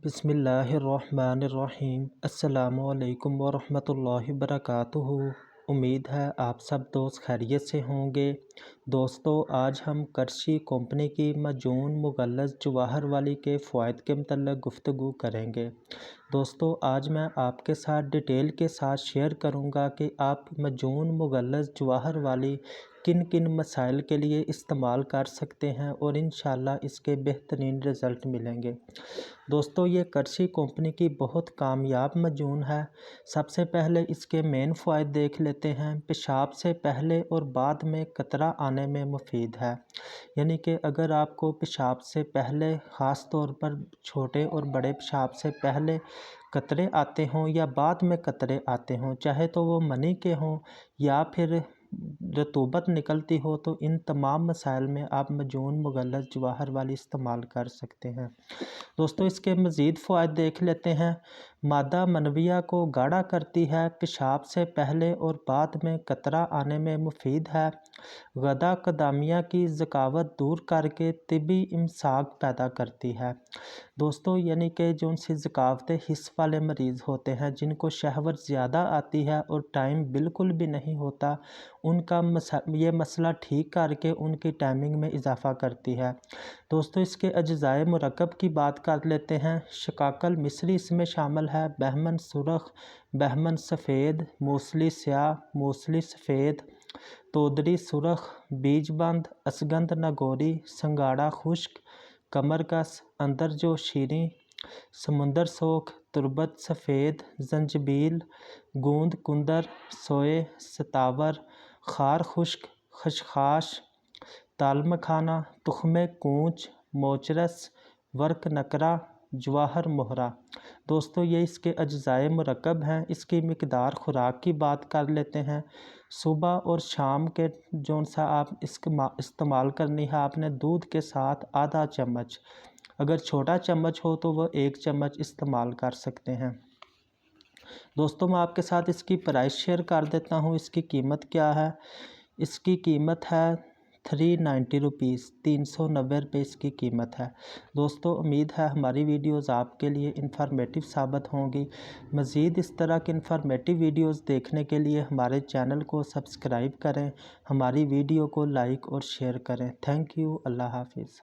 बिस्मिल्लाहिर्रहमानिर्रहीम। अस्सलामु अलैकुम वरहमतुल्लाहि वबरकातुहू। उम्मीद है आप सब दोस्त खैरियत से होंगे। दोस्तों, आज हम करशी कंपनी की मजून मुगल्लज़ जवाहर वाली के फ़वाइद के मतलब गुफ्तगू करेंगे। दोस्तों, आज मैं आपके साथ डिटेल के साथ शेयर करूंगा कि आप मजून मुगल्लज़ जवाहर वाली किन किन मसाइल के लिए इस्तेमाल कर सकते हैं और इंशाल्लाह इसके बेहतरीन रिज़ल्ट मिलेंगे। दोस्तों, ये करशी कंपनी की बहुत कामयाब मजून है। सबसे पहले इसके मेन फ़ायदे देख लेते हैं। पेशाब से पहले और बाद में कतरा आने में मुफीद है, यानी कि अगर आपको पेशाब से पहले, ख़ास तौर पर छोटे और बड़े पेशाब से पहले कतरे आते हों या बाद में कतरे आते हों, चाहे तो वो मनी के हों या फिर रतूबत निकलती हो, तो इन तमाम मसाइल में आप मजून मुगल्लज़ जवाहर वाली इस्तेमाल कर सकते हैं। दोस्तों, इसके मज़ीद फ़वाइद देख लेते हैं। मादा मनविया को गाढ़ा करती है, पेशाब से पहले और बाद में कतरा आने में मुफीद है। गदा कदामिया की ज़कावत दूर करके तिबी इमसाक पैदा करती है। दोस्तों, यानी कि जो उनसे ज़कावत हिस्स वाले मरीज़ होते हैं, जिनको शहवत ज़्यादा आती है और टाइम बिल्कुल भी नहीं होता, उनका ये मसला ठीक करके उनकी टाइमिंग में इजाफ़ा करती है। दोस्तों, इसके अज्ज़ाए मुरक्कब की बात कर लेते हैं। शकाकल मिस्री इसमें शामिल है, बहमन सुरख, बहमन सफ़ेद, मूसली स्याह, मूसली सफ़ेद, तोदरी सुरख, बीजबंद, असगंध नगोरी, संगाड़ा खुश्क, कमरकस, अंदर जो शीरी, समुंदर सोख, तुरबत सफ़ेद, जंजबील, गूंद कुंदर, सोए, सतावर, खार खुश्क, खशखाश, ताल मखाना, तुख़्मे कूंच, मोचरस, वर्क नकरा, जवाहर मोहरा। दोस्तों, ये इसके अज्ज़ाए मुरक्कब हैं। इसकी मिकदार खुराक की बात कर लेते हैं। सुबह और शाम के जौन सा आप इस्तेमाल करनी है आपने दूध के साथ आधा चम्मच, अगर छोटा चम्मच हो तो वह 1 चम्मच इस्तेमाल कर सकते हैं। दोस्तों, मैं आपके साथ इसकी प्राइस शेयर कर देता हूँ। इसकी कीमत क्या है? इसकी कीमत है 390 रुपीज़, 390 रुपये इसकी कीमत है। दोस्तों, उम्मीद है हमारी वीडियोज़ आपके लिए इन्फॉर्मेटिव साबित होंगी। मज़ीद इस तरह की इन्फॉर्मेटिव वीडियोज़ देखने के लिए हमारे चैनल को सब्सक्राइब करें, हमारी वीडियो को लाइक और शेयर करें। Thank you. अल्लाह हाफिज़।